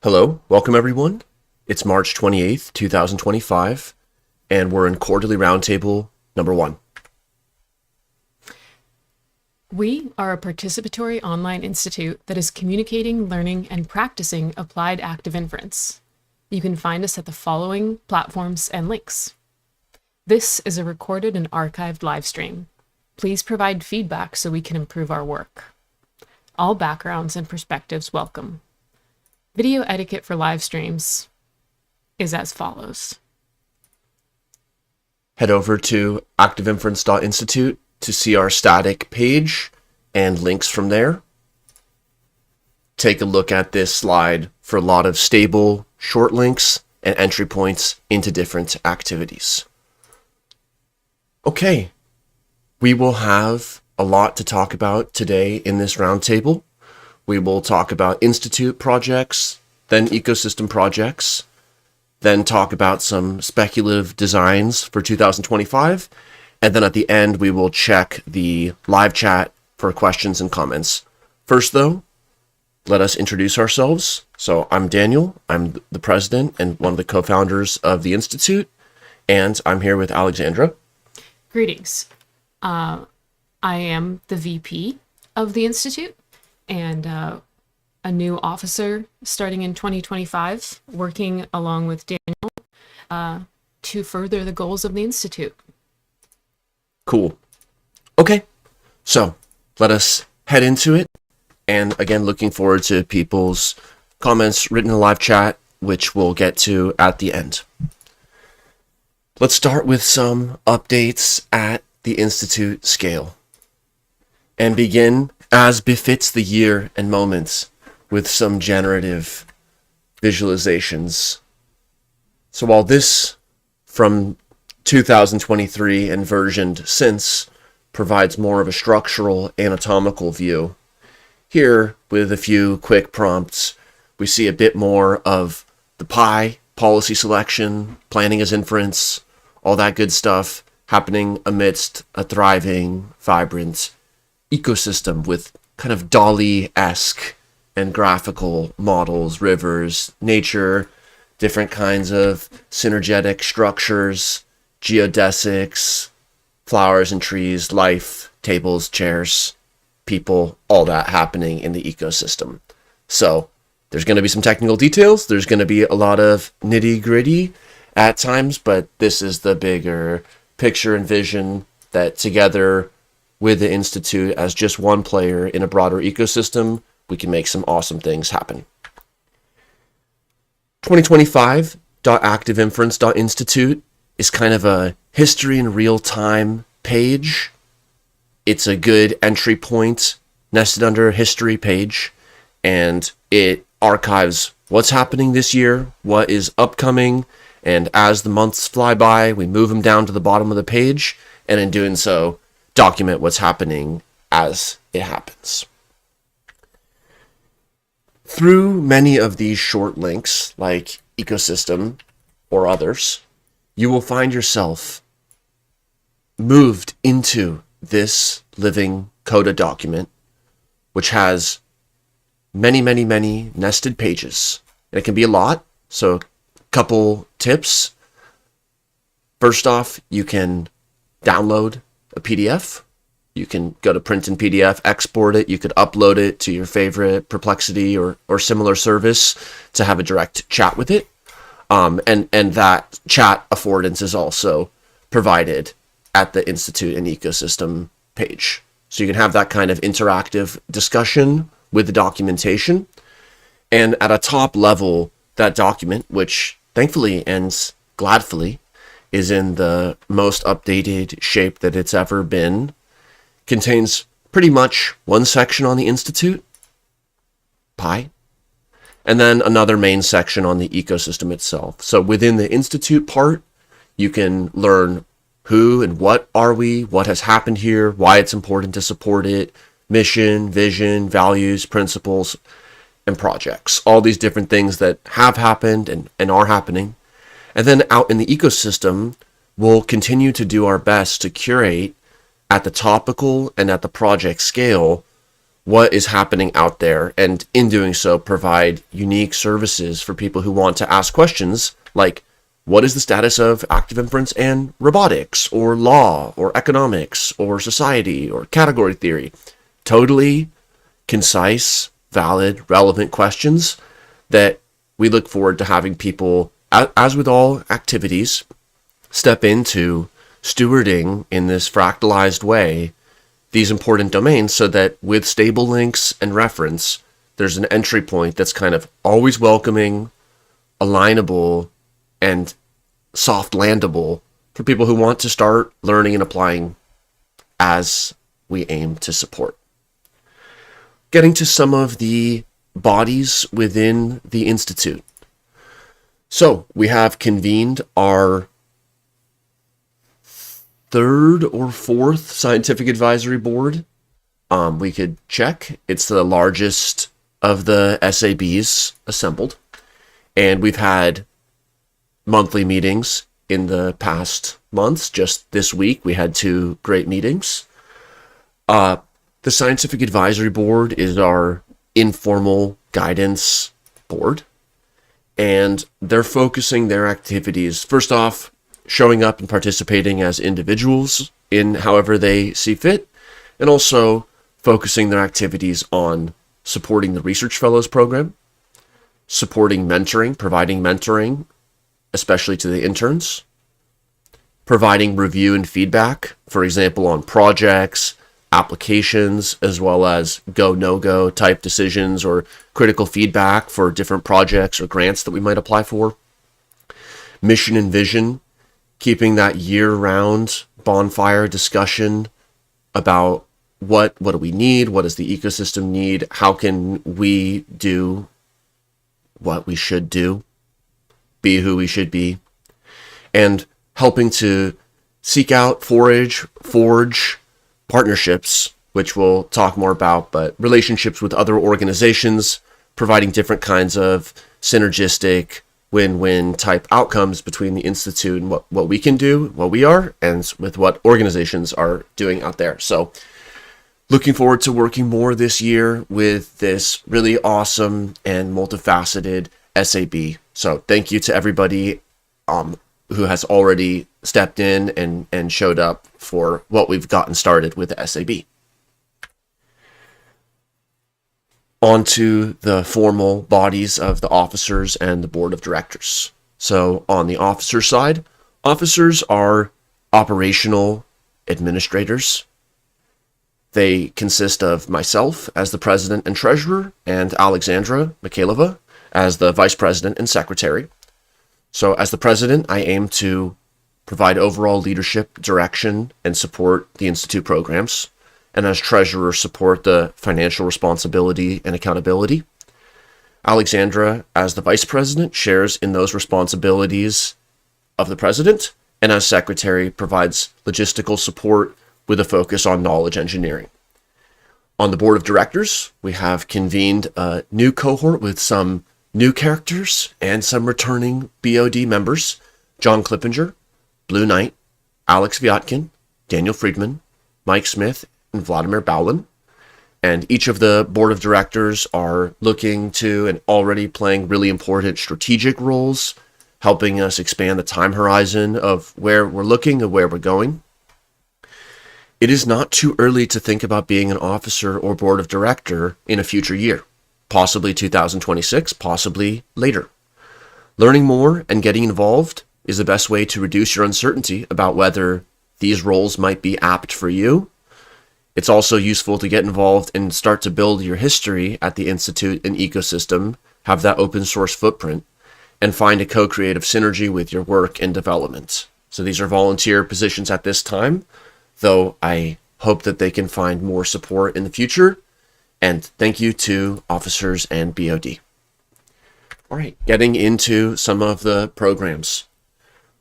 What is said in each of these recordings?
Hello, welcome everyone. It's March 28th, 2025, and we're in Quarterly Roundtable number 1. We are a participatory online institute that is communicating, learning, and practicing applied active inference. You can find us at the following platforms and links. This is a recorded and archived live stream. Please provide feedback so we can improve our work. All backgrounds and perspectives welcome. Video etiquette for live streams is as follows. Head over to activeinference.institute to see our static page and links from there. Take a look at this slide for a lot of stable, short links and entry points into different activities. Okay, we will have a lot to talk about today in this roundtable. We will talk about Institute projects, then ecosystem projects, then talk about some speculative designs for 2025, and then at the end we will check the live chat for questions and comments. First though, let us introduce ourselves. So I'm Daniel, I'm the president and one of the co-founders of the Institute, and I'm here with Alexandra. Greetings. I am the VP of the Institute and a new officer starting in 2025, working along with Daniel to further the goals of the Institute. Cool. Okay, so let us head into it. And again, looking forward to people's comments written in the live chat, which we'll get to at the end. Let's start with some updates at the Institute scale and begin as befits the year and moments with some generative visualizations. So while this from 2023 and versioned since provides more of a structural anatomical view, here with a few quick prompts, we see a bit more of the pie, policy selection, planning as inference, all that good stuff happening amidst a thriving, vibrant ecosystem with kind of DALL-E-esque and graphical models, rivers, nature, different kinds of synergetic structures, geodesics, flowers and trees, life, tables, chairs, people, all that happening in the ecosystem. So there's going to be some technical details. There's going to be a lot of nitty-gritty at times, but this is the bigger picture and vision that together with the Institute as just one player in a broader ecosystem, we can make some awesome things happen. 2025.activeinference.institute is kind of a history in real time page. It's a good entry point nested under a history page, and it archives what's happening this year, what is upcoming, and as the months fly by, we move them down to the bottom of the page, and in doing so, document what's happening as it happens. Through many of these short links, like ecosystem or others, you will find yourself moved into this living coda document, which has many, many, many nested pages. And it can be a lot, so a couple tips. First off, you can download a PDF. You can go to print in PDF, export it. You could upload it to your favorite Perplexity or similar service to have a direct chat with it. And that chat affordance is also provided at the Institute and Ecosystem page. So you can have that kind of interactive discussion with the documentation. And at a top level, that document, which thankfully and gladfully is in the most updated shape that it's ever been, contains pretty much one section on the Institute, pie, and then another main section on the ecosystem itself. So within the Institute part, you can learn who and what are we, what has happened here, why it's important to support it, mission, vision, values, principles, and projects. All these different things that have happened and are happening. And then out in the ecosystem, we'll continue to do our best to curate at the topical and at the project scale what is happening out there, and in doing so, provide unique services for people who want to ask questions like, what is the status of active inference and robotics, or law, or economics, or society, or category theory? Totally concise, valid, relevant questions that we look forward to having people, as with all activities, step into stewarding in this fractalized way these important domains, so that with stable links and reference, there's an entry point that's kind of always welcoming, alignable, and soft landable for people who want to start learning and applying as we aim to support. Getting to some of the bodies within the Institute. So we have convened our third or fourth scientific advisory board. We could check. It's the largest of the SABs assembled. And we've had monthly meetings in the past months. Just this week, we had 2 great meetings. The Scientific Advisory Board is our informal guidance board. And they're focusing their activities, first off, showing up and participating as individuals in however they see fit, and also focusing their activities on supporting the Research Fellows program, supporting mentoring, providing mentoring, especially to the interns, providing review and feedback, for example, on projects, applications, as well as go, no-go type decisions or critical feedback for different projects or grants that we might apply for, mission and vision, keeping that year-round bonfire discussion about what do we need, what does the ecosystem need, how can we do what we should do, be who we should be, and helping to seek out, forge partnerships, which we'll talk more about, but relationships with other organizations, providing different kinds of synergistic win-win type outcomes between the Institute and what we can do, what we are, and with what organizations are doing out there. So looking forward to working more this year with this really awesome and multifaceted SAB. So thank you to everybody who has already stepped in and showed up for what we've gotten started with the SAB. On to the formal bodies of the officers and the board of directors. So on the officer side, officers are operational administrators. They consist of myself as the president and treasurer, and Alexandra Mikhailova as the vice president and secretary. So as the president, I aim to provide overall leadership, direction, and support the Institute programs. And as treasurer, support the financial responsibility and accountability. Alexandra, as the vice president, shares in those responsibilities of the president, and as secretary, provides logistical support with a focus on knowledge engineering. On the board of directors, we have convened a new cohort with some new characters and some returning BOD members: John Clippinger, Blue Knight, Alex Vyatkin, Daniel Friedman, Mike Smith, and Vladimir Bowlin. And each of the board of directors are looking to and already playing really important strategic roles, helping us expand the time horizon of where we're looking and where we're going. It is not too early to think about being an officer or board of director in a future year, possibly 2026, possibly later. Learning more and getting involved is the best way to reduce your uncertainty about whether these roles might be apt for you. It's also useful to get involved and start to build your history at the Institute and ecosystem, have that open source footprint, and find a co-creative synergy with your work and development. So these are volunteer positions at this time, though I hope that they can find more support in the future. And thank you to officers and BOD. All right, getting into some of the programs.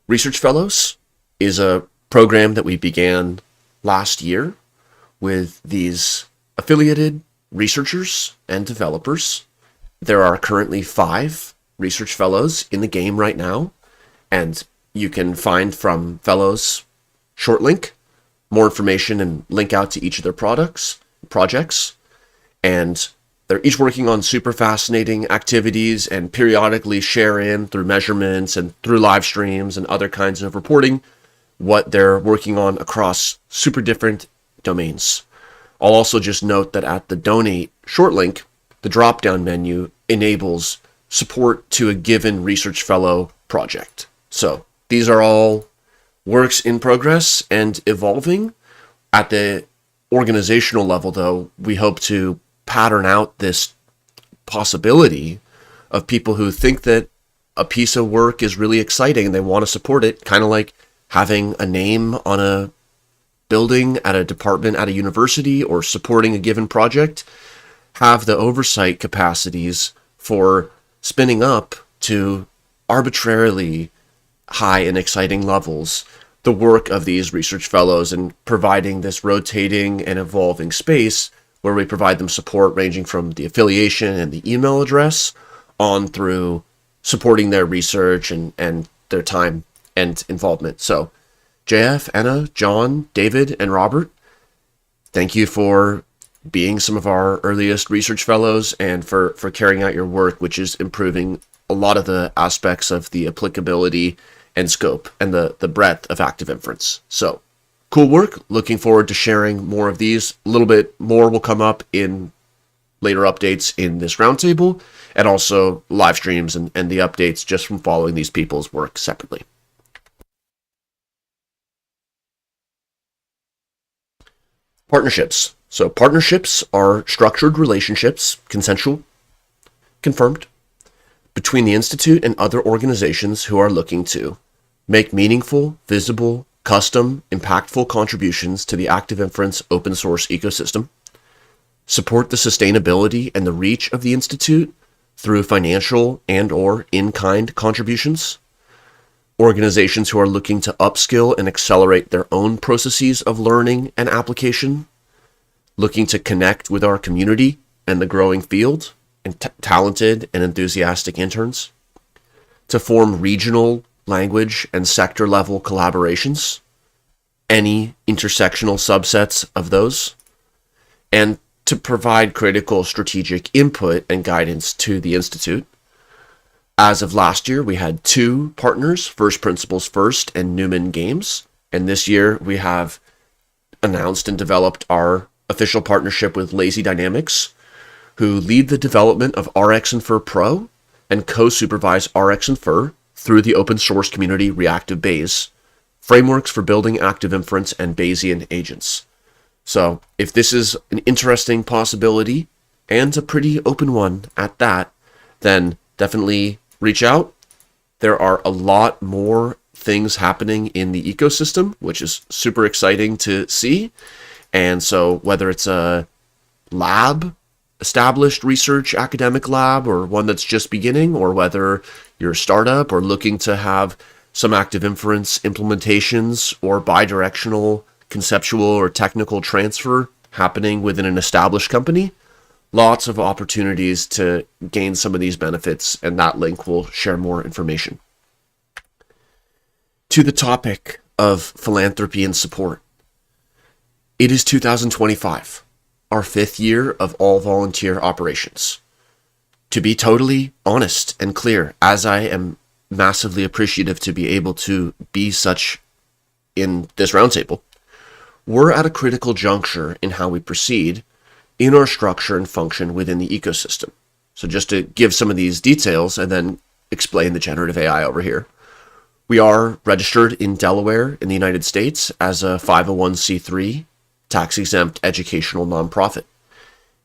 Research Fellows is a program that we began last year with these affiliated researchers and developers. There are currently 5 research fellows in the game right now, and you can find from fellows short link more information and link out to each of their projects. and they're each working on super fascinating activities and periodically share in through measurements and through live streams and other kinds of reporting what they're working on across super different domains. I'll also just note that at the donate short link, the drop-down menu enables support to a given research fellow project. So these are all works in progress and evolving. At the organizational level, though, we hope to pattern out this possibility of people who think that a piece of work is really exciting and they want to support it, kind of like having a name on a building at a department at a university or supporting a given project, have the oversight capacities for spinning up to arbitrarily high and exciting levels the work of these research fellows and providing this rotating and evolving space where we provide them support ranging from the affiliation and the email address on through supporting their research and their time and involvement. So JF, Anna, John, David, and Robert, thank you for being some of our earliest research fellows and for carrying out your work, which is improving a lot of the aspects of the applicability and scope and the breadth of active inference. So cool work. Looking forward to sharing more of these. A little bit more will come up in later updates in this roundtable and also live streams and the updates just from following these people's work separately. Partnerships. So partnerships are structured relationships, consensual, confirmed, between the Institute and other organizations who are looking to make meaningful, visible, custom, impactful contributions to the active inference open source ecosystem, support the sustainability and the reach of the Institute through financial and/or in-kind contributions, organizations who are looking to upskill and accelerate their own processes of learning and application, looking to connect with our community and the growing field and talented and enthusiastic interns, to form regional, language, and sector level collaborations, any intersectional subsets of those, and to provide critical strategic input and guidance to the Institute. As of last year, we had 2 partners, First Principles First and Newman Games, and this year we have announced and developed our official partnership with Lazy Dynamics, who lead the development of RxInfer Pro and co-supervise RxInfer through the open source community Reactive Bayes, frameworks for building active inference and Bayesian agents. So if this is an interesting possibility and a pretty open one at that, then definitely reach out. There are a lot more things happening in the ecosystem, which is super exciting to see. And so whether it's a lab, established research academic lab, or one that's just beginning, or whether you're a startup or looking to have some active inference implementations or bidirectional conceptual or technical transfer happening within an established company, lots of opportunities to gain some of these benefits, and that link will share more information. To the topic of philanthropy and support. It is 2025, our 5th year of all volunteer operations. To be totally honest and clear, as I am massively appreciative to be able to be such in this roundtable, we're at a critical juncture in how we proceed in our structure and function within the ecosystem. So just to give some of these details and then explain the generative AI over here. We are registered in Delaware in the United States as a 501c3 tax-exempt educational nonprofit.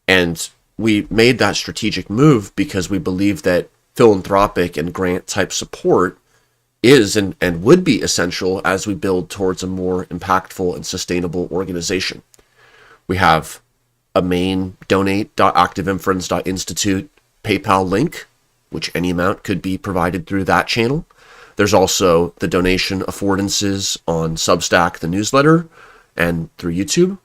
And we made that strategic move because we believe that philanthropic and grant type support is and would be essential as we build towards a more impactful and sustainable organization. We have a main donate.activeinference.institute PayPal link, which any amount could be provided through that channel. There's also the donation affordances on Substack, the newsletter, and through YouTube.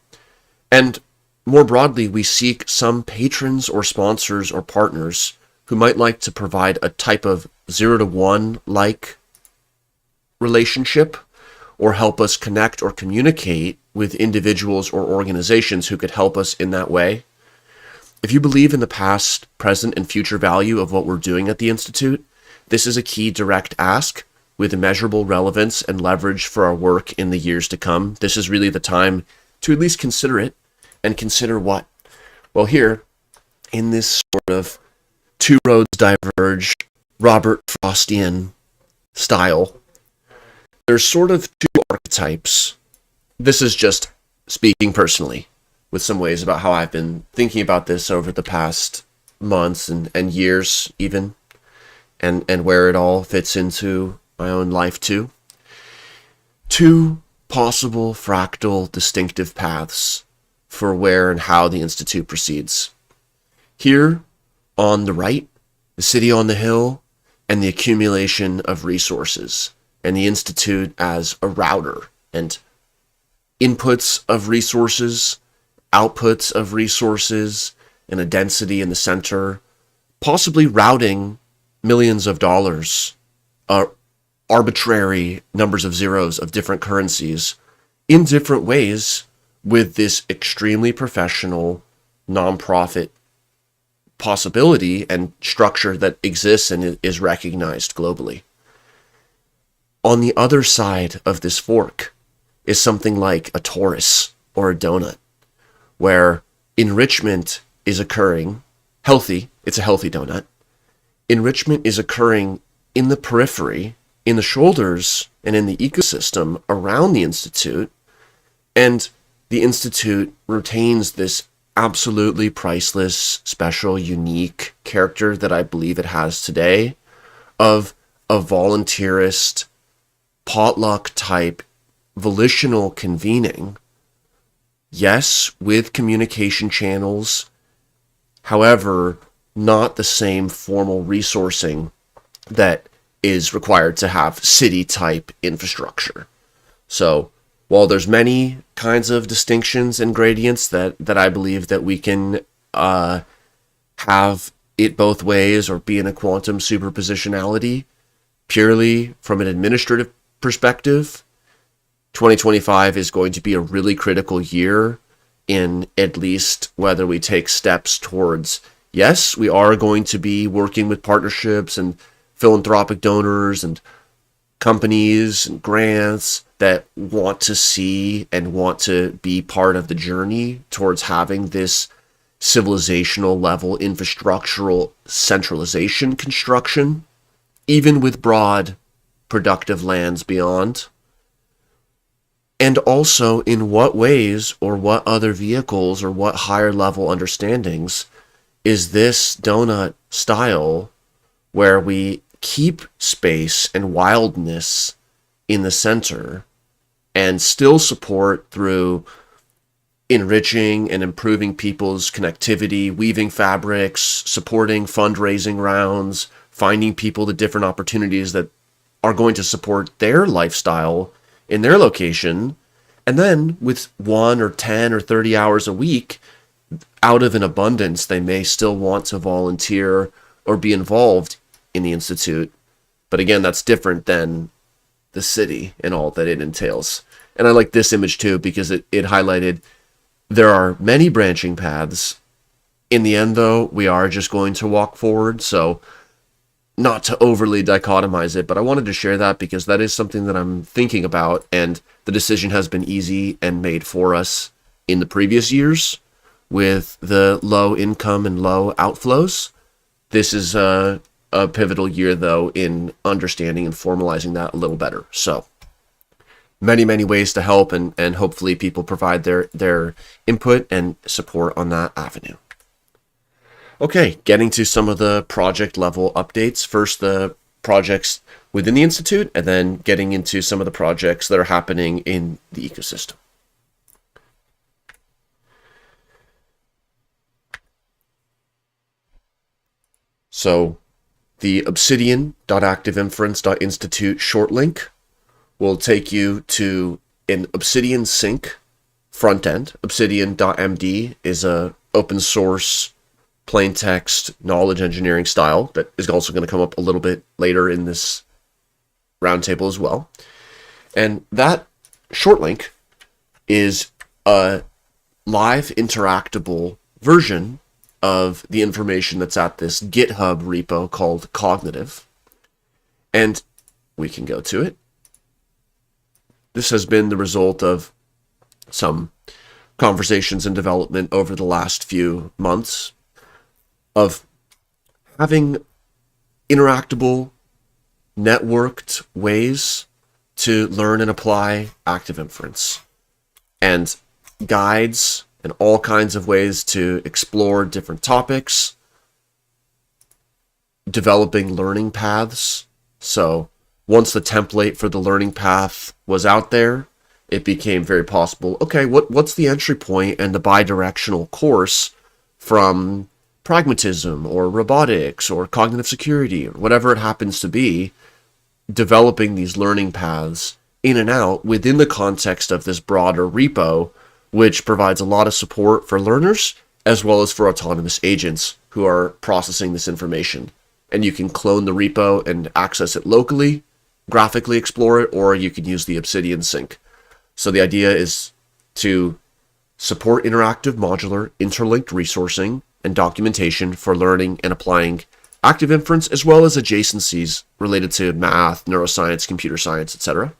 And more broadly, we seek some patrons or sponsors or partners who might like to provide a type of 0 to 1 like relationship or help us connect or communicate with individuals or organizations who could help us in that way. If you believe in the past, present, and future value of what we're doing at the Institute, this is a key direct ask with immeasurable relevance and leverage for our work in the years to come. This is really the time to at least consider it, and consider what? Well, here, in this sort of two roads diverge, Robert Frostian style, there's sort of two archetypes. This is just speaking personally, with some ways about how I've been thinking about this over the past months and years even, and where it all fits into my own life too. Two possible fractal distinctive paths for where and how the Institute proceeds. Here, on the right, the city on the hill and the accumulation of resources, and the Institute as a router and inputs of resources, outputs of resources, and a density in the center, possibly routing millions of dollars, arbitrary numbers of zeros of different currencies in different ways with this extremely professional nonprofit possibility and structure that exists and is recognized globally. On the other side of this fork is something like a torus or a donut, where enrichment is occurring, it's a healthy donut. Enrichment is occurring in the periphery, in the shoulders, and in the ecosystem around the Institute, and the Institute retains this absolutely priceless, special, unique character that I believe it has today of a volunteerist, potluck type, volitional convening. Yes, with communication channels, however, not the same formal resourcing that is required to have city type infrastructure. So while there's many kinds of distinctions and gradients that I believe that we can have it both ways or be in a quantum superpositionality, purely from an administrative perspective, 2025 is going to be a really critical year in at least whether we take steps towards, yes, we are going to be working with partnerships and philanthropic donors and companies and grants that want to see and want to be part of the journey towards having this civilizational level infrastructural centralization construction, even with broad productive lands beyond. And also in what ways or what other vehicles or what higher level understandings is this donut style where we keep space and wildness in the center and still support through enriching and improving people's connectivity, weaving fabrics, supporting fundraising rounds, finding people the different opportunities that are going to support their lifestyle in their location. And then with 1 or 10 or 30 hours a week, out of an abundance, they may still want to volunteer or be involved in the Institute. But again, that's different than the city and all that it entails. And I like this image too, because it highlighted there are many branching paths. In the end, though, we are just going to walk forward. So not to overly dichotomize it, but I wanted to share that because that is something that I'm thinking about, and the decision has been easy and made for us in the previous years with the low income and low outflows. This is a pivotal year, though, in understanding and formalizing that a little better. So many ways to help, and hopefully people provide their input and support on that avenue. Okay, getting to some of the project level updates. First, the projects within the Institute, and then getting into some of the projects that are happening in the ecosystem. So the obsidian.activeinference.institute short link will take you to an Obsidian Sync front end. Obsidian.md is a open source plain text knowledge engineering style that is also going to come up a little bit later in this roundtable as well. And that short link is a live interactable version of the information that's at this GitHub repo called Cognitive. And we can go to it. This has been the result of some conversations and development over the last few months of having interactable, networked ways to learn and apply active inference, and guides and all kinds of ways to explore different topics, developing learning paths. So once the template for the learning path was out there, it became very possible. Okay, what's the entry point and the bidirectional course from pragmatism or robotics or cognitive security or whatever it happens to be, developing these learning paths in and out within the context of this broader repo, which provides a lot of support for learners as well as for autonomous agents who are processing this information. And you can clone the repo and access it locally, graphically explore it, or you can use the Obsidian sync. So the idea is to support interactive, modular, interlinked resourcing and documentation for learning and applying active inference, as well as adjacencies related to math, neuroscience, computer science, etc.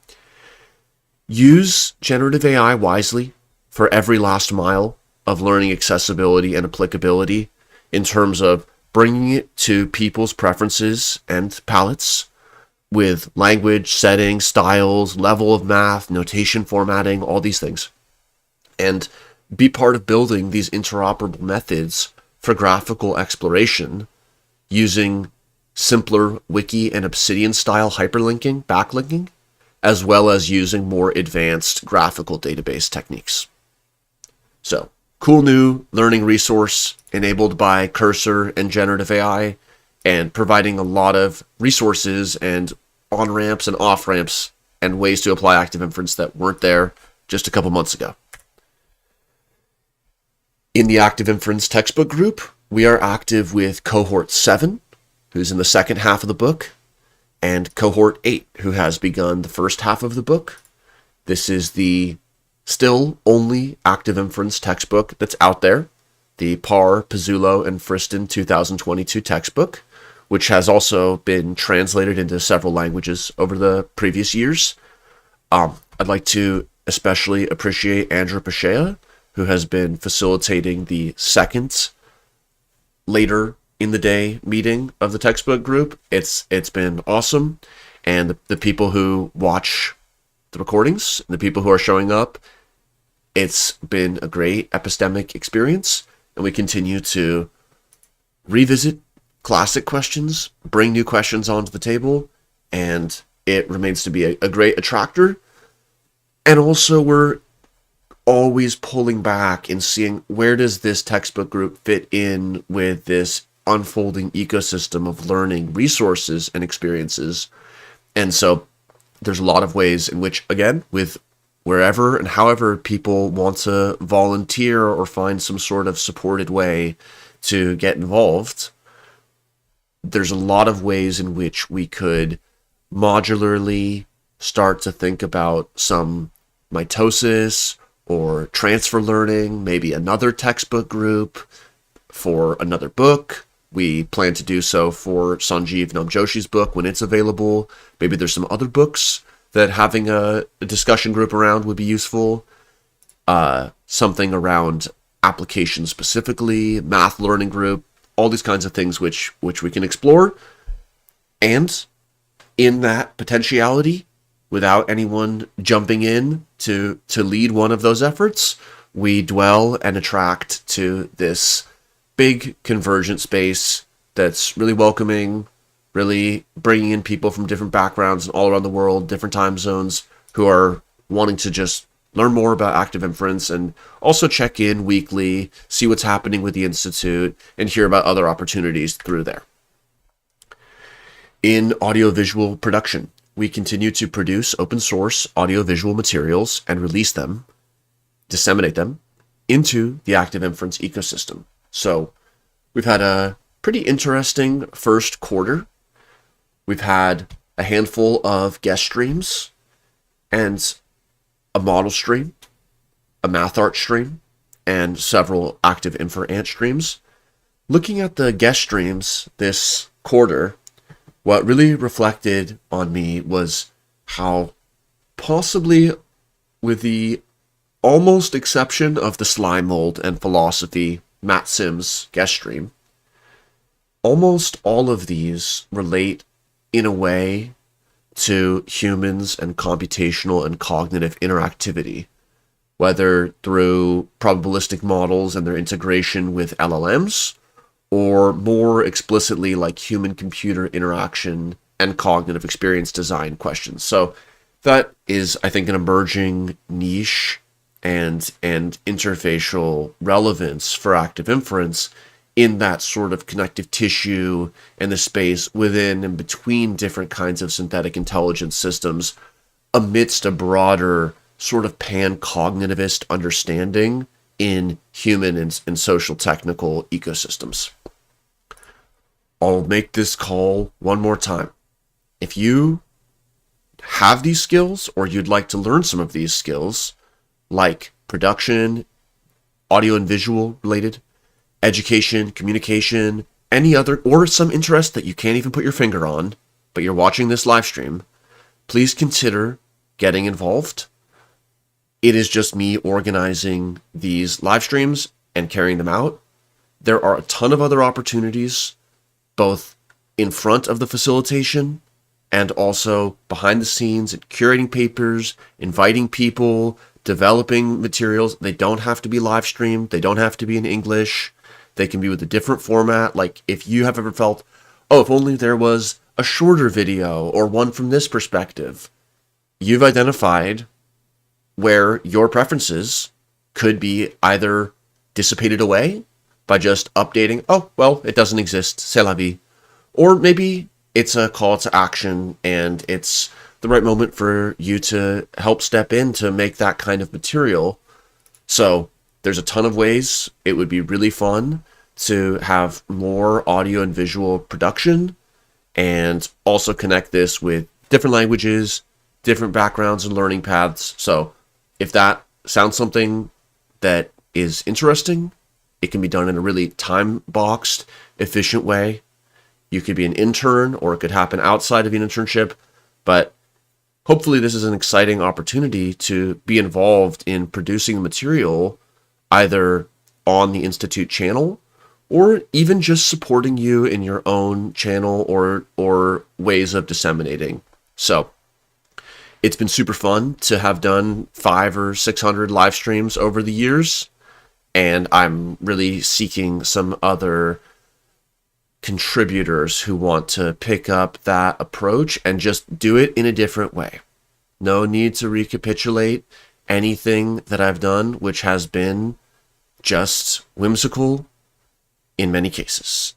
Use generative AI wisely for every last mile of learning accessibility and applicability in terms of bringing it to people's preferences and palettes with language, settings, styles, level of math, notation formatting, all these things. And be part of building these interoperable methods for graphical exploration using simpler wiki and Obsidian style hyperlinking, backlinking, as well as using more advanced graphical database techniques. So, cool new learning resource enabled by Cursor and generative AI, and providing a lot of resources and on-ramps and off-ramps and ways to apply active inference that weren't there just a couple months ago. In the active inference textbook group, we are active with cohort 7, who's in the second half of the book, and cohort 8, who has begun the first half of the book. This is the still only active inference textbook that's out there, the Parr, Pizzullo, and Friston 2022 textbook, which has also been translated into several languages over the previous years. I'd like to especially appreciate Andrew Pashea, who has been facilitating the second later in the day meeting of the textbook group. It's been awesome, and the people who watch the recordings, the people who are showing up, it's been a great epistemic experience, and we continue to revisit classic questions, bring new questions onto the table, and it remains to be a great attractor. And also we're always pulling back and seeing, where does this textbook group fit in with this unfolding ecosystem of learning resources and experiences. And so there's a lot of ways in which, again, with wherever and however people want to volunteer or find some sort of supported way to get involved, there's a lot of ways in which we could modularly start to think about some mitosis or transfer learning, maybe another textbook group for another book. We plan to do so for Sanjeev Namjoshi's book when it's available. Maybe there's some other books that having a discussion group around would be useful. Something around application specifically, math learning group, all these kinds of things which we can explore. And in that potentiality, without anyone jumping in to lead one of those efforts, we dwell and attract to this big convergent space that's really welcoming, really bringing in people from different backgrounds and all around the world, different time zones, who are wanting to just learn more about active inference and also check in weekly, see what's happening with the Institute, and hear about other opportunities through there. In audiovisual production, we continue to produce open source audiovisual materials and release them, disseminate them into the active inference ecosystem. So we've had a pretty interesting first quarter. We've had a handful of guest streams and a model stream, a math art stream, and several active infer ant streams. Looking at the guest streams this quarter, what really reflected on me was how, possibly with the almost exception of the slime mold and philosophy Matt Sims guest stream, almost all of these relate in a way to humans and computational and cognitive interactivity, whether through probabilistic models and their integration with LLMs, or more explicitly like human-computer interaction and cognitive experience design questions. So that is, I think, an emerging niche and interfacial relevance for active inference in that sort of connective tissue and the space within and between different kinds of synthetic intelligence systems amidst a broader sort of pan-cognitivist understanding in human and social technical ecosystems. I'll make this call one more time. If you have these skills or you'd like to learn some of these skills, like production, audio and visual related, education, communication, any other, or some interest that you can't even put your finger on, but you're watching this live stream, please consider getting involved. It is just me organizing these live streams and carrying them out. There are a ton of other opportunities, both in front of the facilitation and also behind the scenes, and curating papers, inviting people, developing materials. They don't have to be live streamed. They don't have to be in English. They can be with a different format. Like if you have ever felt, oh, if only there was a shorter video or one from this perspective, you've identified where your preferences could be either dissipated away by just updating, oh, well, it doesn't exist, c'est la vie. Or maybe it's a call to action and it's the right moment for you to help step in to make that kind of material. So there's a ton of ways. It would be really fun to have more audio and visual production and also connect this with different languages, different backgrounds and learning paths. So if that sounds something that is interesting, it can be done in a really time-boxed, efficient way. You could be an intern, or it could happen outside of an internship, but hopefully this is an exciting opportunity to be involved in producing the material either on the Institute channel or even just supporting you in your own channel or ways of disseminating. So it's been super fun to have done 500 or 600 live streams over the years, and I'm really seeking some other contributors who want to pick up that approach and just do it in a different way. No need to recapitulate anything that I've done, which has been just whimsical in many cases.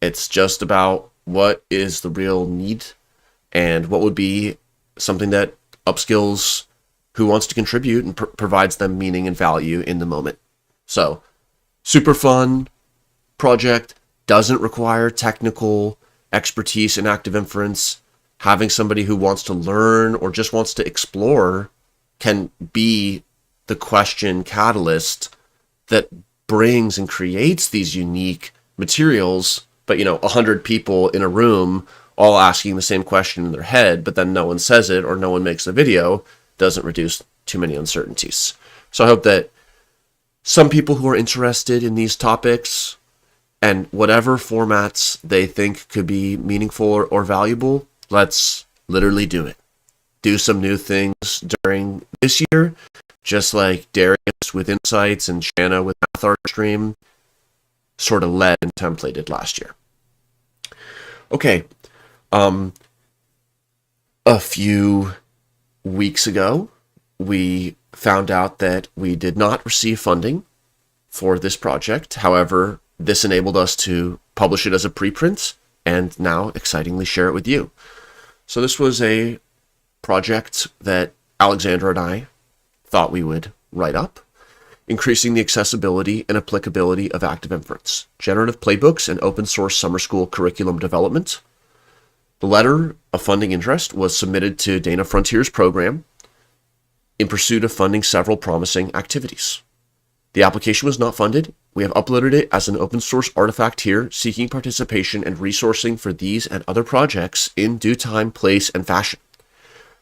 It's just about what is the real need and what would be something that upskills who wants to contribute and provides them meaning and value in the moment. So, super fun project, doesn't require technical expertise in active inference. Having somebody who wants to learn or just wants to explore can be the question catalyst that brings and creates these unique materials. But 100 people in a room all asking the same question in their head, but then no one says it or no one makes the video, doesn't reduce too many uncertainties. So I hope that some people who are interested in these topics and whatever formats they think could be meaningful or valuable, let's literally do it. Do some new things during this year, just like Darius with Insights and Shanna with Math Art Stream sort of led and templated last year. Okay, a few weeks ago, we found out that we did not receive funding for this project. However, this enabled us to publish it as a preprint and now excitingly share it with you. So this was a project that Alexandra and I thought we would write up, increasing the accessibility and applicability of active inference, generative playbooks, and open source summer school curriculum development. The letter of funding interest was submitted to Dana Frontiers program in pursuit of funding several promising activities. The application was not funded, we have uploaded it as an open source artifact here, seeking participation and resourcing for these and other projects in due time, place, and fashion.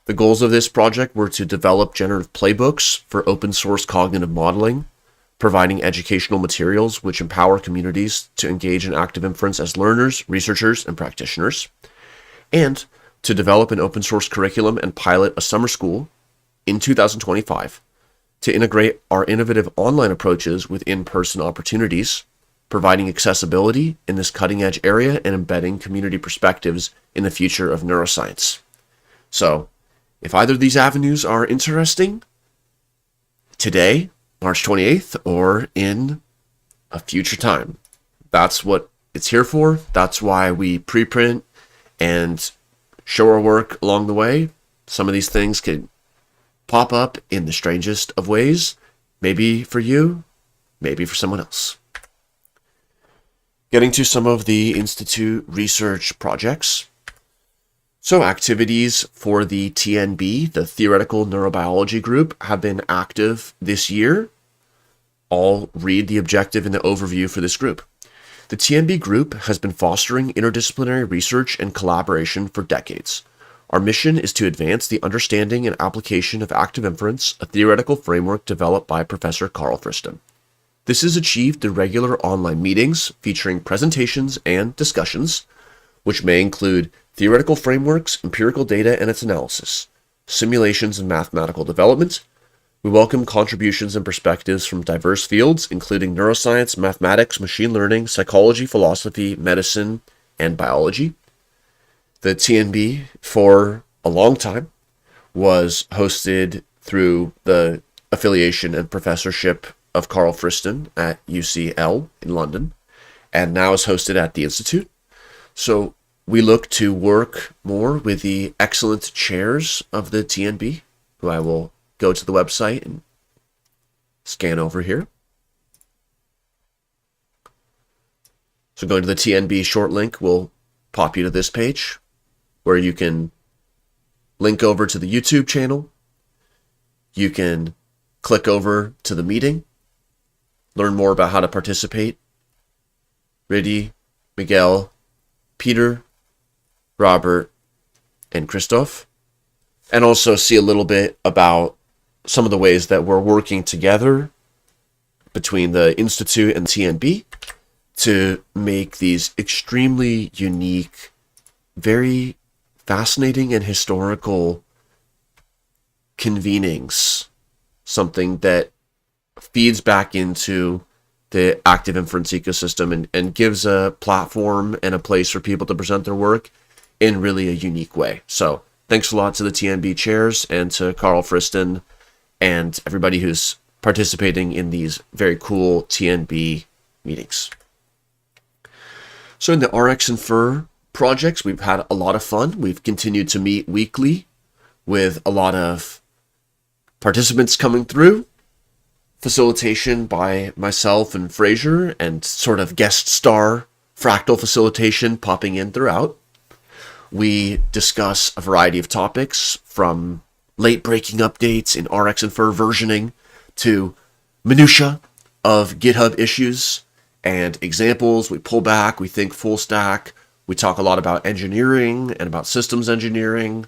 The goals of this project were to develop generative playbooks for open source cognitive modeling, providing educational materials which empower communities to engage in active inference as learners, researchers, and practitioners, and to develop an open source curriculum and pilot a summer school in 2025 to integrate our innovative online approaches with in-person opportunities, providing accessibility in this cutting-edge area and embedding community perspectives in the future of neuroscience. So, if either of these avenues are interesting, today, March 28th, or in a future time, that's what it's here for. That's why we preprint and show our work along the way. Some of these things could pop up in the strangest of ways, maybe for you, maybe for someone else. Getting to some of the Institute research projects. So activities for the TNB, the Theoretical Neurobiology Group, have been active this year. I'll read the objective and the overview for this group. The TNB group has been fostering interdisciplinary research and collaboration for decades. Our mission is to advance the understanding and application of active inference, a theoretical framework developed by Professor Carl Friston. This is achieved through regular online meetings featuring presentations and discussions, which may include theoretical frameworks, empirical data and its analysis, simulations and mathematical development. We welcome contributions and perspectives from diverse fields, including neuroscience, mathematics, machine learning, psychology, philosophy, medicine, and biology. The TNB, for a long time, was hosted through the affiliation and professorship of Carl Friston at UCL in London, and now is hosted at the Institute. So we look to work more with the excellent chairs of the TNB, who I will go to the website and scan over here. So going to the TNB short link will pop you to this page, where you can link over to the YouTube channel. You can click over to the meeting, learn more about how to participate. Riddy, Miguel, Peter, Robert, and Christoph. And also see a little bit about some of the ways that we're working together between the Institute and TNB to make these extremely unique, very fascinating and historical convenings, something that feeds back into the active inference ecosystem and gives a platform and a place for people to present their work in really a unique way. So thanks a lot to the TNB chairs and to Carl Friston and everybody who's participating in these very cool TNB meetings. So in the RxInfer projects, we've had a lot of fun. We've continued to meet weekly with a lot of participants coming through, facilitation by myself and Fraser, and sort of guest star fractal facilitation popping in throughout. We discuss a variety of topics, from late breaking updates in RxInfer versioning to minutia of GitHub issues and examples. We pull back, we think full stack. We talk a lot about engineering and about systems engineering.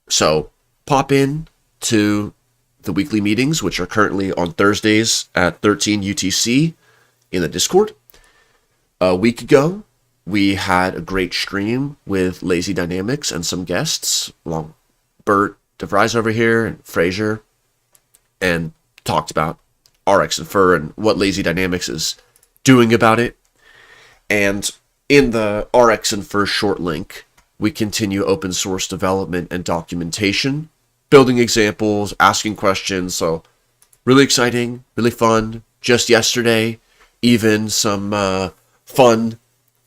So pop in to the weekly meetings, which are currently on Thursdays at 13 UTC in the Discord. A week ago, we had a great stream with Lazy Dynamics and some guests, along Bert DeVries over here and Fraser, and talked about RxInfer and what Lazy Dynamics is doing about it. And in the RxInfer short link, we continue open source development and documentation, building examples, asking questions. So really exciting, really fun. Just yesterday, even some fun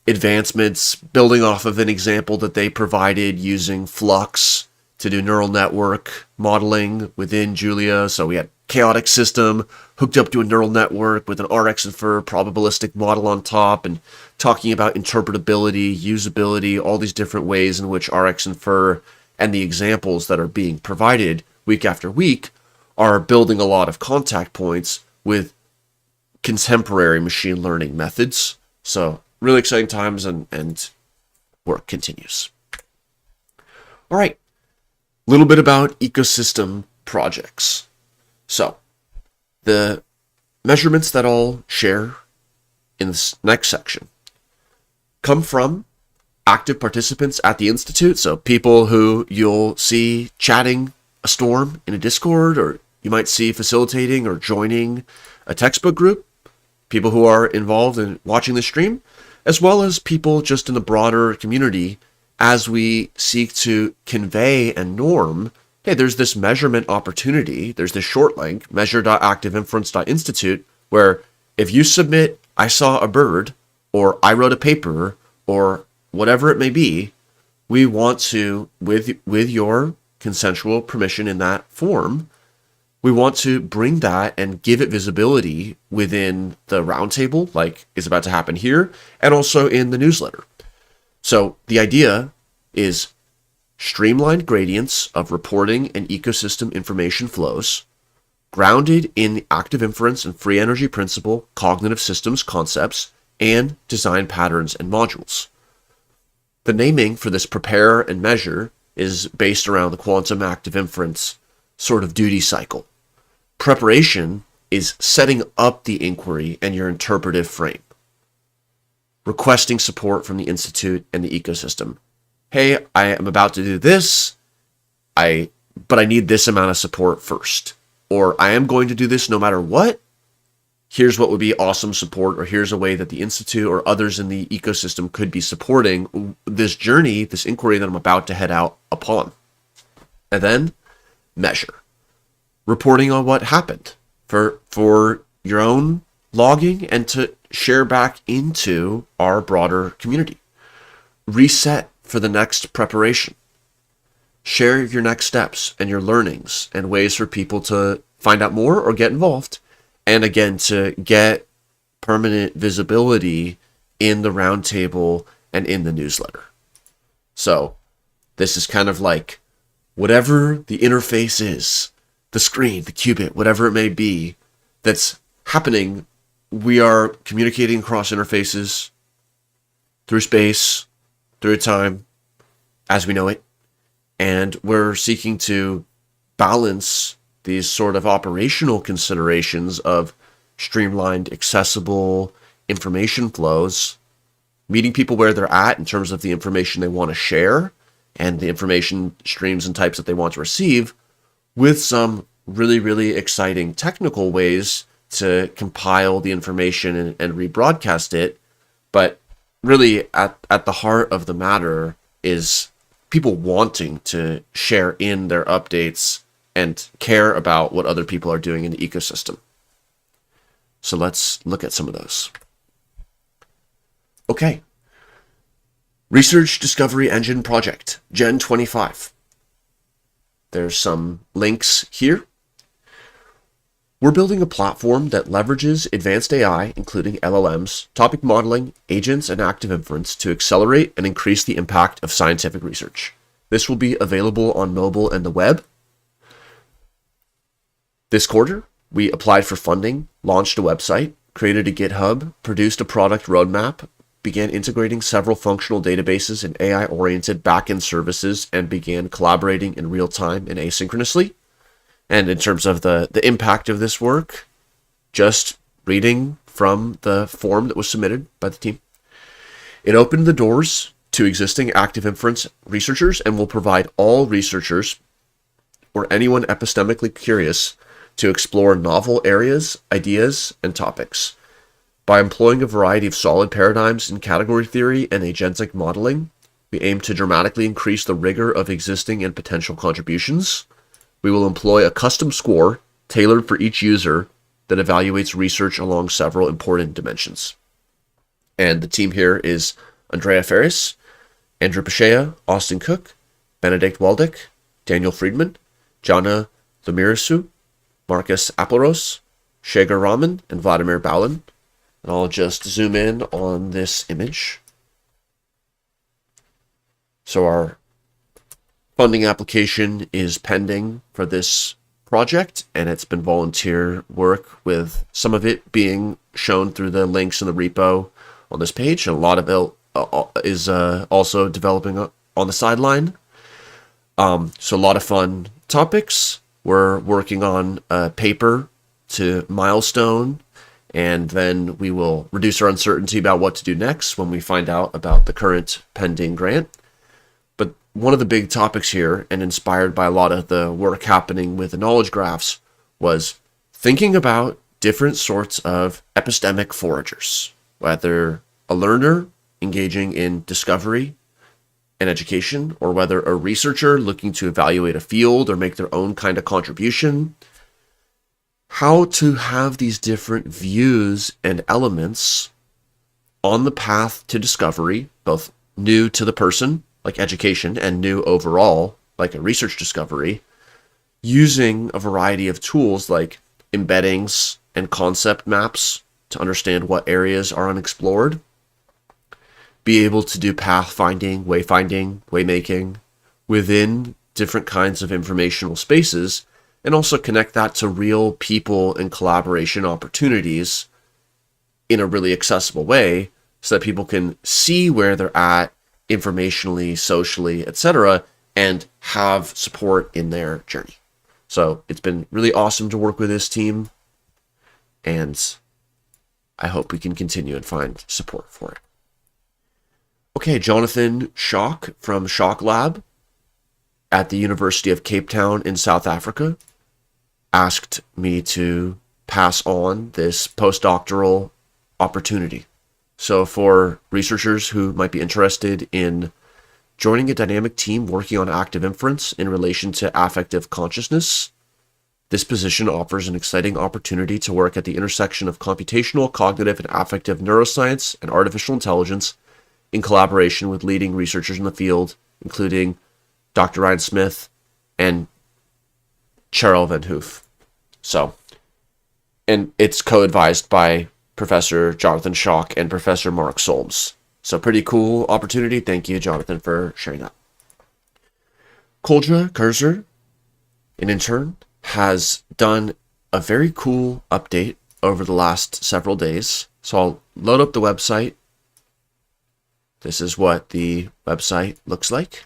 advancements building off of an example that they provided using Flux to do neural network modeling within Julia. So we had chaotic system hooked up to a neural network with an RxInfer probabilistic model on top, and talking about interpretability, usability, all these different ways in which RxInfer and the examples that are being provided week after week are building a lot of contact points with contemporary machine learning methods. So really exciting times, and work continues. All right, a little bit about ecosystem projects. So the measurements that I'll share in this next section come from active participants at the Institute. So people who you'll see chatting a storm in a Discord, or you might see facilitating or joining a textbook group, people who are involved in watching the stream, as well as people just in the broader community as we seek to convey and norm, hey, there's this measurement opportunity, there's this short link, measure.activeinference.institute, where if you submit, I saw a bird, or I wrote a paper, or whatever it may be, we want to, with your consensual permission in that form, we want to bring that and give it visibility within the roundtable, like is about to happen here, and also in the newsletter. So the idea is streamlined gradients of reporting and ecosystem information flows, grounded in active inference and free energy principle, cognitive systems concepts, and design patterns and modules. The naming for this prepare and measure is based around the quantum active inference sort of duty cycle. Preparation is setting up the inquiry and your interpretive frame. Requesting support from the Institute and the ecosystem. Hey, I am about to do this, but I need this amount of support first. Or I am going to do this no matter what. Here's what would be awesome support, or here's a way that the Institute or others in the ecosystem could be supporting this journey, this inquiry that I'm about to head out upon. And then measure. Reporting on what happened for your own logging and to share back into our broader community. Reset for the next preparation. Share your next steps and your learnings and ways for people to find out more or get involved. And again, to get permanent visibility in the roundtable and in the newsletter. So this is kind of like whatever the interface is, the screen, the qubit, whatever it may be that's happening, we are communicating across interfaces through space, through time, as we know it. And we're seeking to balance these sort of operational considerations of streamlined, accessible information flows, meeting people where they're at in terms of the information they want to share and the information streams and types that they want to receive, with some really, really exciting technical ways to compile the information and rebroadcast it. But really at the heart of the matter is people wanting to share in their updates and care about what other people are doing in the ecosystem. So let's look at some of those. Okay. Research Discovery Engine Project, Gen 25. There's some links here. We're building a platform that leverages advanced AI, including LLMs, topic modeling, agents, and active inference to accelerate and increase the impact of scientific research. This will be available on mobile and the web. This quarter, we applied for funding, launched a website, created a GitHub, produced a product roadmap, began integrating several functional databases and AI-oriented backend services, and began collaborating in real time and asynchronously. And in terms of the impact of this work, just reading from the form that was submitted by the team, it opened the doors to existing active inference researchers and will provide all researchers or anyone epistemically curious to explore novel areas, ideas, and topics. By employing a variety of solid paradigms in category theory and agentic modeling, we aim to dramatically increase the rigor of existing and potential contributions. We will employ a custom score tailored for each user that evaluates research along several important dimensions. And the team here is Andrea Ferris, Andrew Pashea, Austin Cook, Benedict Waldick, Daniel Friedman, Jana Lemirisu, Marcus Appleros, Shagar Raman, and Vladimir Balin. And I'll just zoom in on this image. So our funding application is pending for this project, and it's been volunteer work, with some of it being shown through the links in the repo on this page, and a lot of it is also developing on the sideline. So a lot of fun topics. We're working on a paper to milestone, and then we will reduce our uncertainty about what to do next when we find out about the current pending grant. But one of the big topics here, and inspired by a lot of the work happening with the knowledge graphs, was thinking about different sorts of epistemic foragers, whether a learner engaging in discovery and education, or whether a researcher looking to evaluate a field or make their own kind of contribution. How to have these different views and elements on the path to discovery, both new to the person, like education, and new overall, like a research discovery, using a variety of tools like embeddings and concept maps to understand what areas are unexplored, be able to do pathfinding, waymaking within different kinds of informational spaces, and also connect that to real people and collaboration opportunities in a really accessible way so that people can see where they're at informationally, socially, etc., and have support in their journey. So it's been really awesome to work with this team, and I hope we can continue and find support for it. Okay, Jonathan Schock from Schock Lab at the University of Cape Town in South Africa asked me to pass on this postdoctoral opportunity. So for researchers who might be interested in joining a dynamic team working on active inference in relation to affective consciousness, this position offers an exciting opportunity to work at the intersection of computational, cognitive, and affective neuroscience and artificial intelligence in collaboration with leading researchers in the field, including Dr. Ryan Smith and Cheryl Van Hoof. So, and it's co-advised by Professor Jonathan Schock and Professor Mark Solms. So pretty cool opportunity. Thank you, Jonathan, for sharing that. Kolja Kurzer, an intern, has done a very cool update over the last several days. So I'll load up the website. This is what the website looks like.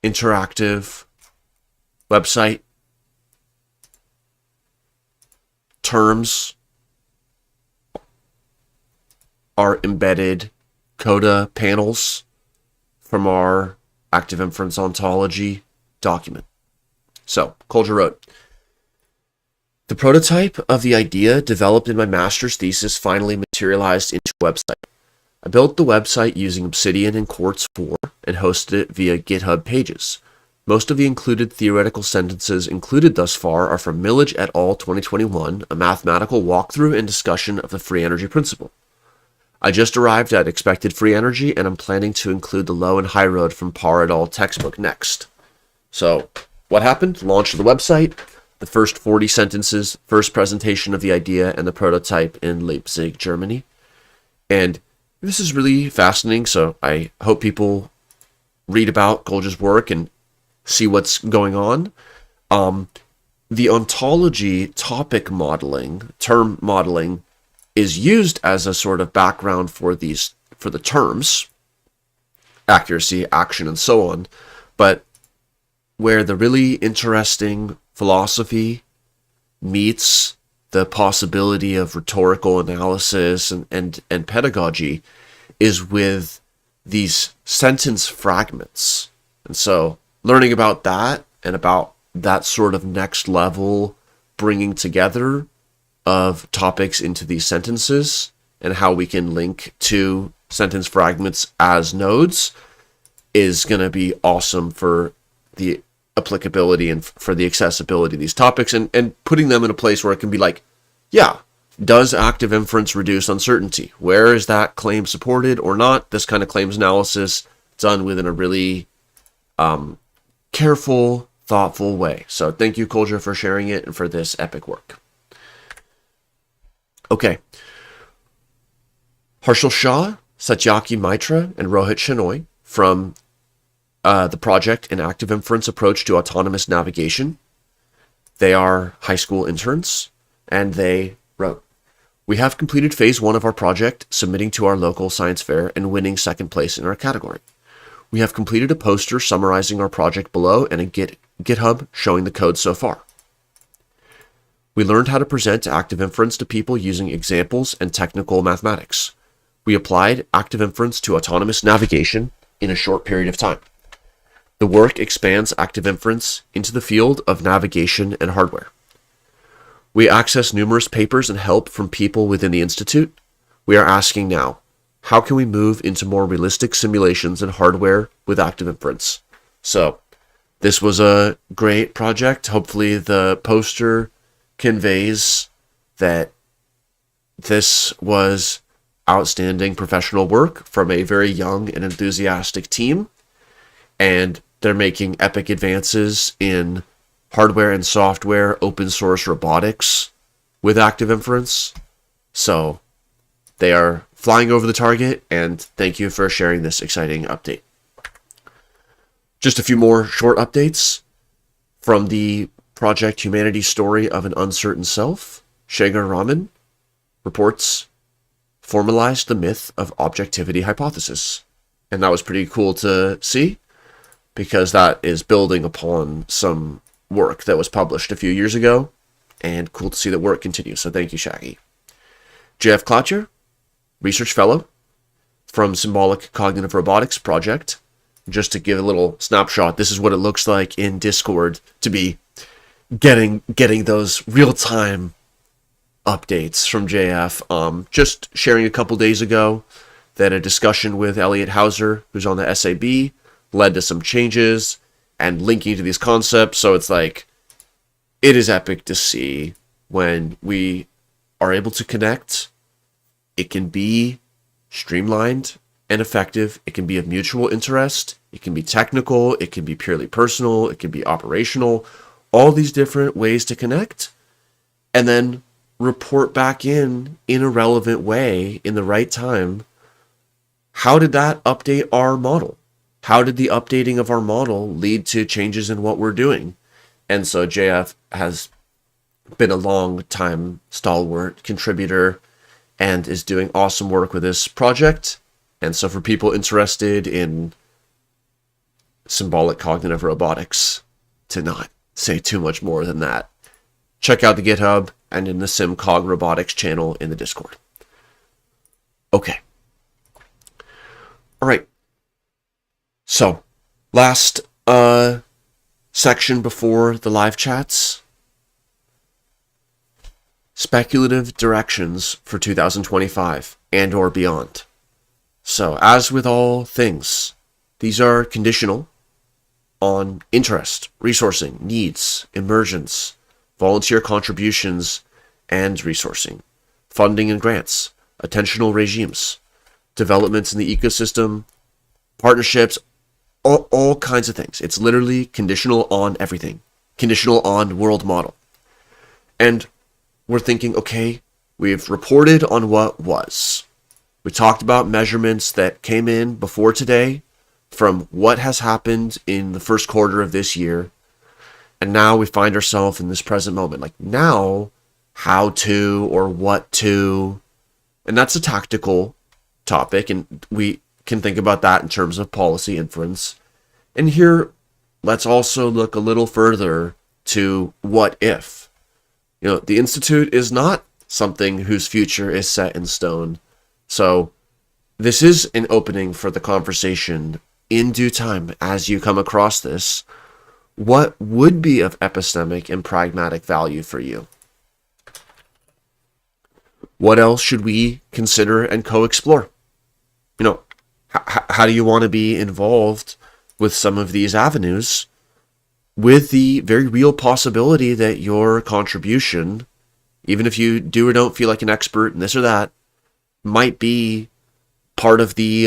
Interactive website. Terms are embedded coda panels from our active inference ontology document. So, Kolja wrote, the prototype of the idea developed in my master's thesis finally materialized into a website. I built the website using Obsidian and Quartz 4 and hosted it via GitHub pages. Most of the included theoretical sentences included thus far are from Millage et al. 2021, a mathematical walkthrough and discussion of the free energy principle. I just arrived at expected free energy, and I'm planning to include the low and high road from Parr et al. Textbook next. So, what happened? Launch of the website, the first 40 sentences, first presentation of the idea and the prototype in Leipzig, Germany. And this is really fascinating, so I hope people read about Kolja's work and see what's going on. The ontology topic modeling, term modeling, is used as a sort of background for the terms, accuracy, action, and so on. But where the really interesting philosophy meets the possibility of rhetorical analysis and pedagogy is with these sentence fragments. And so learning about that and about that sort of next level bringing together of topics into these sentences and how we can link to sentence fragments as nodes is going to be awesome for the applicability and for the accessibility of these topics, and putting them in a place where it can be like, yeah, does active inference reduce uncertainty? Where is that claim supported or not? This kind of claims analysis done within a really careful, thoughtful way. So thank you, Kolja, for sharing it and for this epic work. Okay. Harshal Shah, Satyaki Maitra, and Rohit Shenoy from the project An Active Inference Approach to Autonomous Navigation They are high school interns, and they wrote, "We have completed phase 1 of our project, submitting to our local science fair and winning second place in our category. We have completed a poster summarizing our project below and a GitHub showing the code so far. We learned how to present active inference to people using examples and technical mathematics. We applied active inference to autonomous navigation in a short period of time. The work expands active inference into the field of navigation and hardware. We access numerous papers and help from people within the Institute. We are asking now, how can we move into more realistic simulations and hardware with active inference?" So this was a great project. Hopefully the poster conveys that this was outstanding professional work from a very young and enthusiastic team, and they're making epic advances in hardware and software, open source robotics with active inference. So they are flying over the target, and thank you for sharing this exciting update. Just a few more short updates from the Project Humanity Story of an Uncertain Self. Shagar Raman reports, "Formalized the myth of objectivity hypothesis." And that was pretty cool to see, because that is building upon some work that was published a few years ago, and cool to see that work continues. So thank you, Shaggy. JF Cloutier, research fellow from Symbolic Cognitive Robotics Project. Just to give a little snapshot, this is what it looks like in Discord to be getting those real-time updates from JF. Just sharing a couple days ago that a discussion with Elliot Hauser, who's on the SAB, led to some changes and linking to these concepts. So it's like, it is epic to see when we are able to connect. It can be streamlined and effective. It can be of mutual interest. It can be technical. It can be purely personal. It can be operational. All these different ways to connect, and then report back in a relevant way in the right time. How did that update our model? How did the updating of our model lead to changes in what we're doing? And so JF has been a long time stalwart contributor and is doing awesome work with this project. And so for people interested in symbolic cognitive robotics, to not say too much more than that, check out the GitHub and in the SimCog Robotics channel in the Discord. Okay. All right. So, last section before the live chats. Speculative directions for 2025 and or beyond. So, as with all things, these are conditional on interest, resourcing, needs, emergence, volunteer contributions and resourcing, funding and grants, attentional regimes, developments in the ecosystem, partnerships, all kinds of things. It's literally conditional on everything, conditional on world model. And we're thinking, okay, we've reported on what was. We talked about measurements that came in before today from what has happened in the first quarter of this year. And now we find ourselves in this present moment. Like now, how to or what to, and that's a tactical topic. And we can think about that in terms of policy inference. And here, let's also look a little further to what if. You know, the Institute is not something whose future is set in stone. So this is an opening for the conversation in due time as you come across this. What would be of epistemic and pragmatic value for you? What else should we consider and co-explore? You know, how do you want to be involved with some of these avenues with the very real possibility that your contribution, even if you do or don't feel like an expert in this or that, might be part of the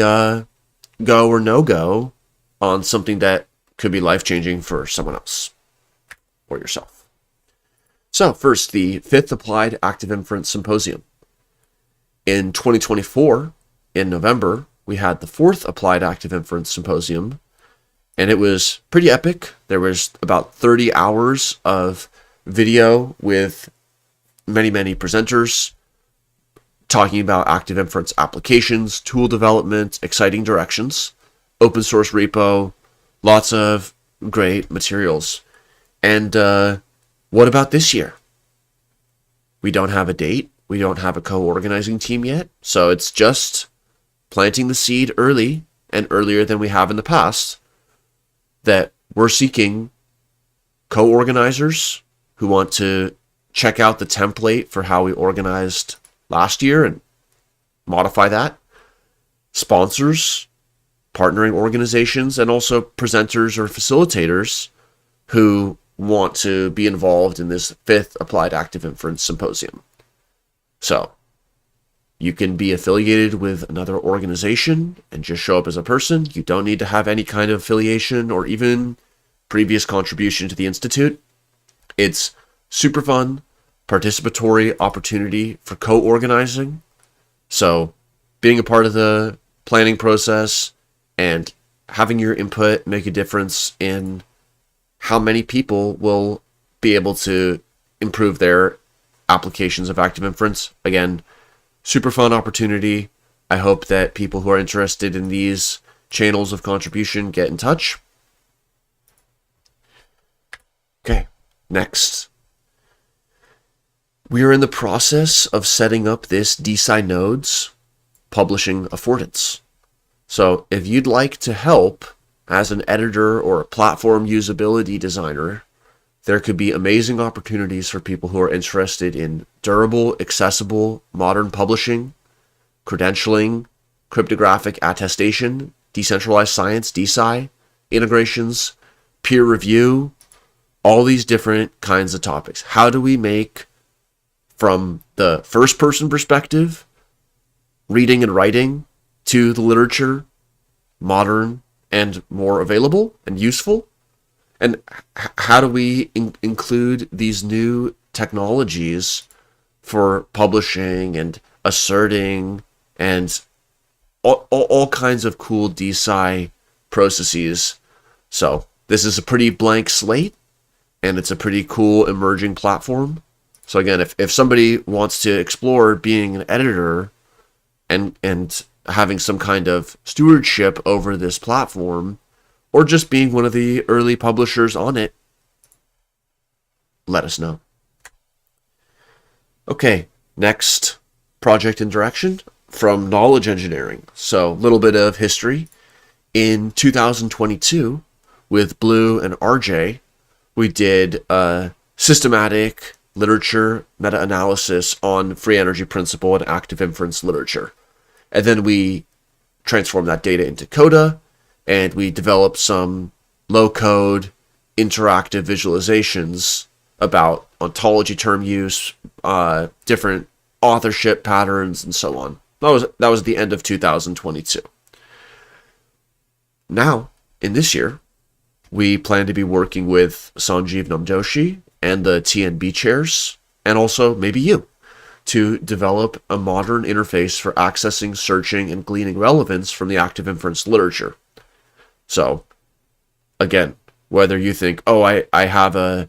go or no-go on something that could be life-changing for someone else or yourself. So first, the 5th Applied Active Inference Symposium. In 2024, in November, we had the 4th Applied Active Inference Symposium, and it was pretty epic. There was about 30 hours of video with many presenters talking about active inference applications, tool development, exciting directions, open source repo, lots of great materials. And what about this year? We don't have a date. We don't have a co-organizing team yet. So it's just planting the seed early and earlier than we have in the past that we're seeking co-organizers who want to check out the template for how we organized last year and modify that, sponsors, partnering organizations, and also presenters or facilitators who want to be involved in this 5th Applied Active Inference Symposium. So you can be affiliated with another organization and just show up as a person. You don't need to have any kind of affiliation or even previous contribution to the Institute. It's super fun, participatory opportunity for co-organizing. So being a part of the planning process and having your input make a difference in how many people will be able to improve their applications of active inference. Again, super fun opportunity. I hope that people who are interested in these channels of contribution get in touch. Okay, next. We are in the process of setting up this DeSci Nodes publishing affordance. So if you'd like to help as an editor or a platform usability designer, there could be amazing opportunities for people who are interested in durable, accessible, modern publishing, credentialing, cryptographic attestation, decentralized science, DeSci, integrations, peer review, all these different kinds of topics. How do we make, from the first person perspective, reading and writing, to the literature, modern and more available and useful? And how do we include these new technologies for publishing and asserting and all kinds of cool DeSci processes? So this is a pretty blank slate, and it's a pretty cool emerging platform. So again, if somebody wants to explore being an editor and having some kind of stewardship over this platform, or just being one of the early publishers on it, let us know. Okay, next project and direction from knowledge engineering. So a little bit of history. In 2022, with Blue and RJ, we did a systematic literature meta-analysis on free energy principle and active inference literature. And then we transformed that data into Coda, and we developed some low-code interactive visualizations about ontology term use, different authorship patterns, and so on. That was the end of 2022. Now, in this year, we plan to be working with Sanjeev Namdoshi and the TNB chairs, and also maybe you, to develop a modern interface for accessing, searching, and gleaning relevance from the active inference literature. So, again, whether you think, oh, I have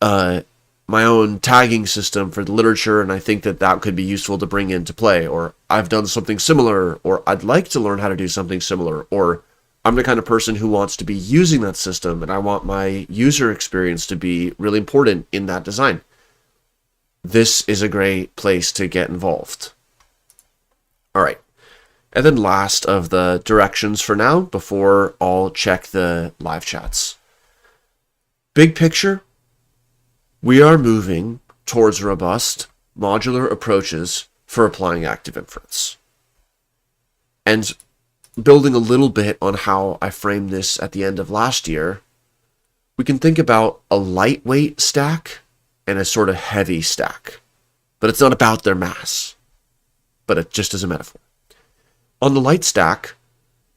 my own tagging system for the literature, and I think that could be useful to bring into play, or I've done something similar, or I'd like to learn how to do something similar, or I'm the kind of person who wants to be using that system, and I want my user experience to be really important in that design. This is a great place to get involved. All right. And then last of the directions for now, before I'll check the live chats. Big picture, we are moving towards robust, modular approaches for applying active inference. And building a little bit on how I framed this at the end of last year, we can think about a lightweight stack and a sort of heavy stack. But it's not about their mass, but it just as a metaphor. On the light stack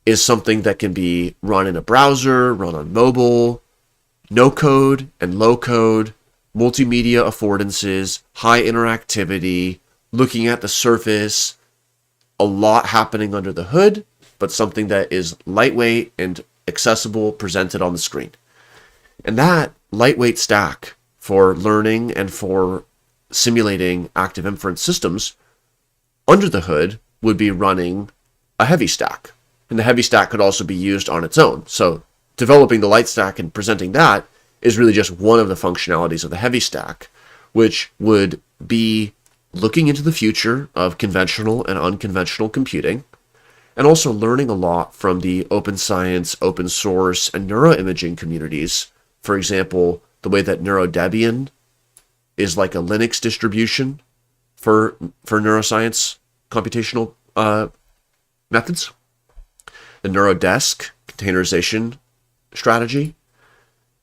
is something that can be run in a browser, run on mobile, no code and low code, multimedia affordances, high interactivity, looking at the surface, a lot happening under the hood, but something that is lightweight and accessible, presented on the screen. And that lightweight stack for learning and for simulating active inference systems under the hood would be running a heavy stack. And the heavy stack could also be used on its own. So developing the light stack and presenting that is really just one of the functionalities of the heavy stack, which would be looking into the future of conventional and unconventional computing, and also learning a lot from the open science, open source, and neuroimaging communities. For example, the way that NeuroDebian is like a Linux distribution for neuroscience computational methods. The NeuroDesk containerization strategy,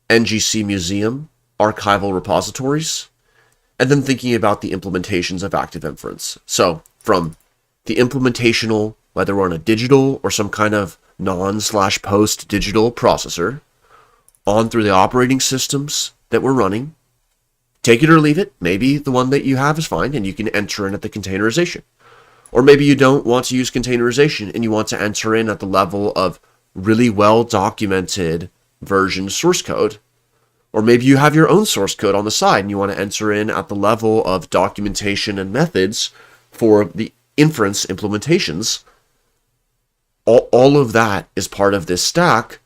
NGC Museum archival repositories, and then thinking about the implementations of active inference. So from the implementational, whether we're on a digital or some kind of non/post digital processor, on through the operating systems that we're running, take it or leave it. Maybe the one that you have is fine and you can enter in at the containerization. Or maybe you don't want to use containerization and you want to enter in at the level of really well documented version source code. Or maybe you have your own source code on the side and you want to enter in at the level of documentation and methods for the inference implementations. All of that is part of this stack,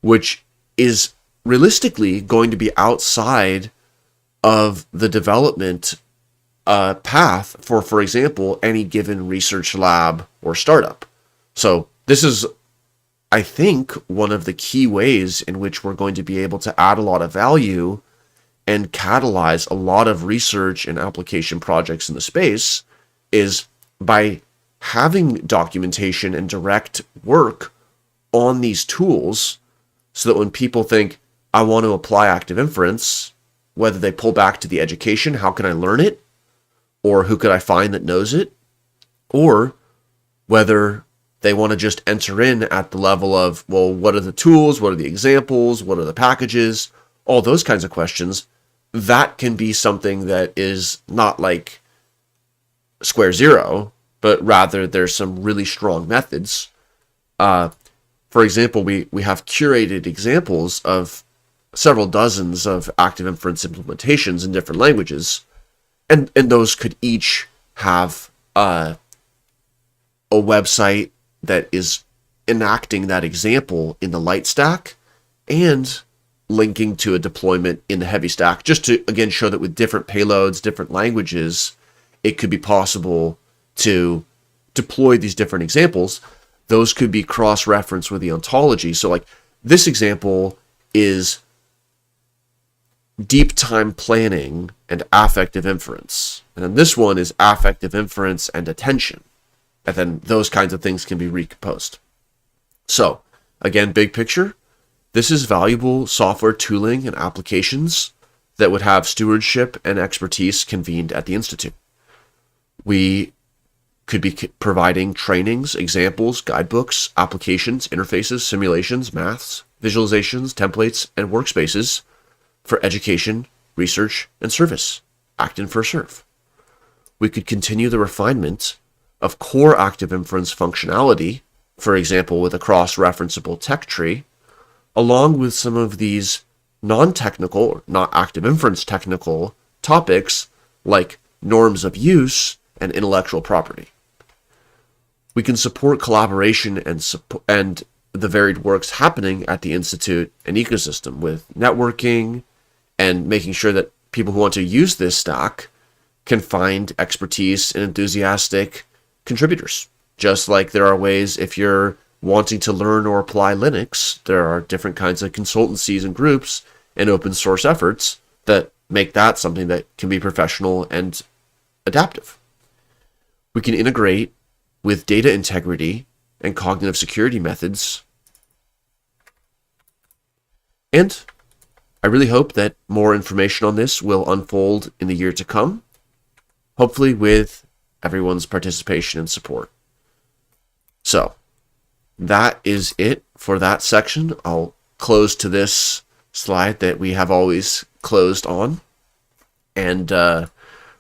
which is realistically going to be outside of the development path for example, any given research lab or startup. So this is, I think, one of the key ways in which we're going to be able to add a lot of value and catalyze a lot of research and application projects in the space is by having documentation and direct work on these tools, so that when people think, I want to apply active inference, whether they pull back to the education, how can I learn it? Or who could I find that knows it? Or whether they want to just enter in at the level of, well, what are the tools? What are the examples? What are the packages? All those kinds of questions. That can be something that is not like square zero, but rather there's some really strong methods. For example, we have curated examples of several dozens of active inference implementations in different languages, and those could each have a website that is enacting that example in the light stack and linking to a deployment in the heavy stack, just to, again, show that with different payloads, different languages, it could be possible to deploy these different examples. Those could be cross-referenced with the ontology. So like this example is deep time planning and affective inference. And then this one is affective inference and attention. And then those kinds of things can be recomposed. So again, big picture, this is valuable software tooling and applications that would have stewardship and expertise convened at the Institute. We could be providing trainings, examples, guidebooks, applications, interfaces, simulations, maths, visualizations, templates, and workspaces for education, research, and service, act in for serve. We could continue the refinement of core active inference functionality, for example, with a cross-referenceable tech tree, along with some of these non-technical, or not active inference technical topics like norms of use and intellectual property. We can support collaboration and the varied works happening at the Institute and ecosystem with networking and making sure that people who want to use this stack can find expertise and enthusiastic contributors. Just like there are ways, if you're wanting to learn or apply Linux, there are different kinds of consultancies and groups and open source efforts that make that something that can be professional and adaptive. We can integrate with data integrity and cognitive security methods. And I really hope that more information on this will unfold in the year to come, hopefully with everyone's participation and support. So that is it for that section. I'll close to this slide that we have always closed on and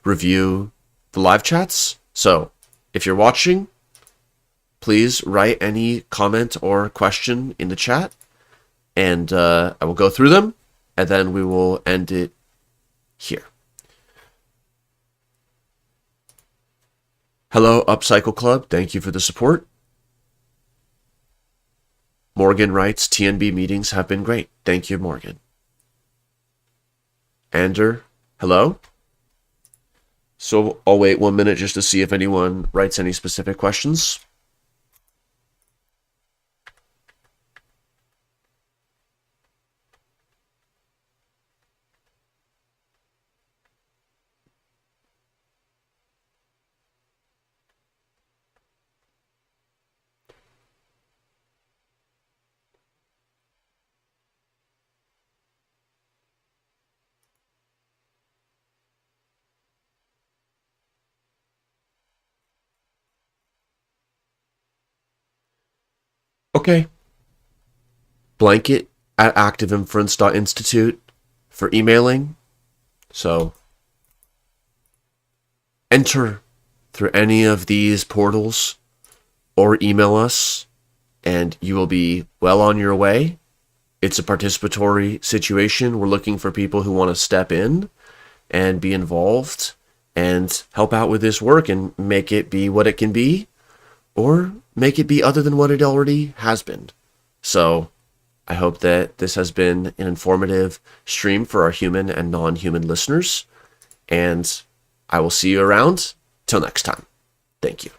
review the live chats. So if you're watching, please write any comment or question in the chat, and I will go through them, and then we will end it here. Hello, Upcycle Club. Thank you for the support. Morgan writes, TNB meetings have been great. Thank you, Morgan. Ander, hello. So I'll wait 1 minute just to see if anyone writes any specific questions. Okay. Blanket at activeinference.institute for emailing. So enter through any of these portals or email us and you will be well on your way. It's a participatory situation. We're looking for people who want to step in and be involved and help out with this work and make it be what it can be, or make it be other than what it already has been. So I hope that this has been an informative stream for our human and non-human listeners, and I will see you around. Till next time. Thank you.